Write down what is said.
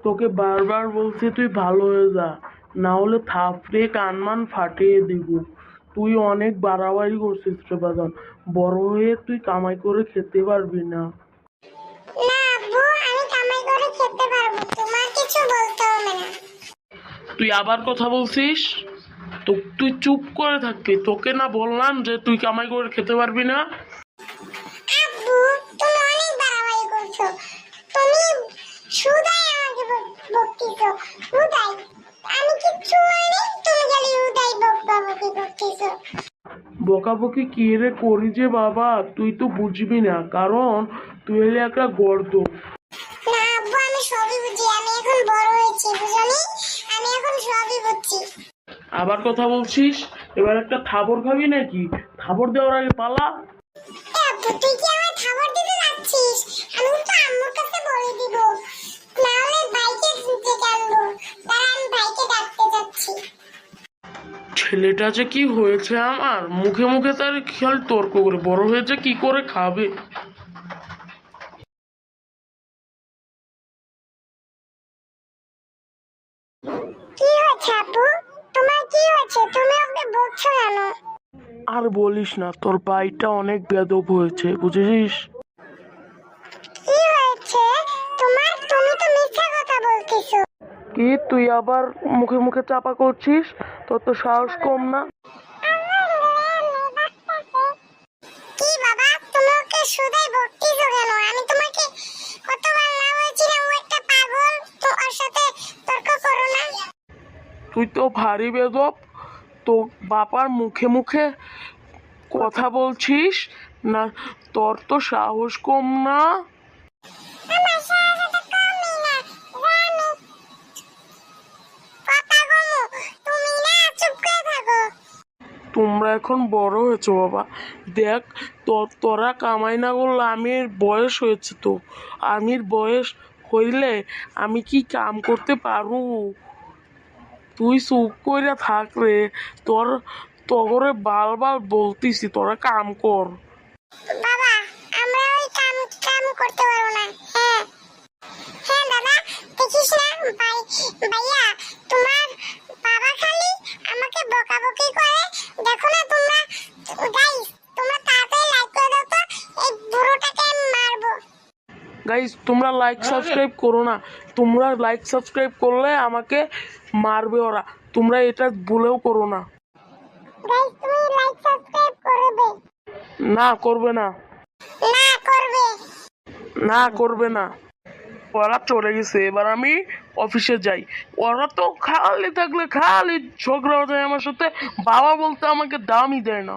তোকে বারবার বলছি তুই ভালো হয়ে যা, না হলে থাপড়ে কানমান ফাটিয়ে দিব। তুই অনেক বাড়াবাড়ি করছিস রে বাজান। বড় হয়ে তুই কামাই করে খেতে পারবি না। না আব্বু, আমি কামাই করে খেতে পারবো, তোমার কিছু বলতে হবে না। তুই আবার কথা বলছিস? তো তুই চুপ করে থাকবি। তোকে না বললাম যে তুই কামাই করে খেতে পারবি না? আব্বু, তুমি অনেক বাড়াবাড়ি করছো। তুমি শুধাই আমাকে বকতেছো। শুধাই আমি কিচ্ছু বলিনি, তুমি খালি শুধাই বকবকি করতেছো। বকাবকি কি রে করি যে বাবা, তুই তো বুঝবি না, কারণ তুই হলে একটা গর্দ। না আব্বু, আমি সবই বুঝি, আমি এখন বড় হয়েছি বুঝনি, আমি এখন সবই বুঝছি। আবার কথা বলছিস? এবার একটা থাবর খাবি নাকি? থাবর দেওয়ার আগে পালা। আব্বু, তুই কি আমায় খাবার দিতে যাচ্ছিস? আমি তো আম্মুর কাছে বলে দিব, না হলে বাইকে ডেকে আনবো। দাঁড়া, আমি ভাইকে ডাকতে যাচ্ছি। ছেলেটা যে কি হয়েছে আমার, মুখে মুখে তার খেয়াল তর্ক করে, বড় হয়েছে কি করে খাবে। কি হয়েছে আব্বু? তোমার কি হয়েছে? তুমি ওকে বকছো কেন? আর বলিস না, তোর ভাইটা অনেক বেদব হয়েছে, বুঝেছিস? কি হয়েছে তোমার? তুমি তো মিথ্যা কথা বলতেছো। কি তুই আবার মুখে মুখে চাপা করছিস? তোর তো সাহস কম না। কি বাবা, তুমি ওকে শুধাই বকতেছো কেন? আমি তোমাকে কতবার না বলছিলাম ও একটা পাগল, তো ওর সাথে তর্ক করো না। তুই তো ভারী বেদব। তো বাবার মুখে মুখে কথা বলছিস না? তোর তো সাহস কম না। আমার সাহস তো কমই না, জানো। কথা কমো, তুমি না চুপ করে থাকো। তোমরা এখন বড় হয়েছো বাবা। দেখ, তোরা কামাই না করলে আমির বয়স হয়েছে, তো আমির বয়স হইলে আমি কি কাম করতে পারবো? তুই চুপ করে থাক রে। তোর তগরে বারবার বলতিছি তোরা কাম কর। বাবা, আমরা ওই কাম কাম করতে পারবো না। হ্যাঁ হ্যাঁ দাদা, দেখিস না ভাইয়া, তোমার বাবা খালি আমাকে বকাবকি করে। দেখো না তোমরা, গাইস, তোমরা তাড়াতাড়ি লাইক করে দাও তো, এই বুড়োটাকে আমি মারবো। গাইস, তোমরা লাইক সাবস্ক্রাইব করো না। তোমরা লাইক সাবস্ক্রাইব করলে আমাকে মারবে ওরা। তোমরা এটা ভুলেও করো না। গাইস, তুমি লাইক সাবস্ক্রাইব করবে? না, করবে না। না করবে? না, করবে না। ওরা চলে গেছে, এবার আমি অফিসে যাই। ওরা তো খালি থাকলে খালি ঝগড়া হয়ে যায় আমার সাথে। বাবা বলতে আমাকে দামই দেয় না।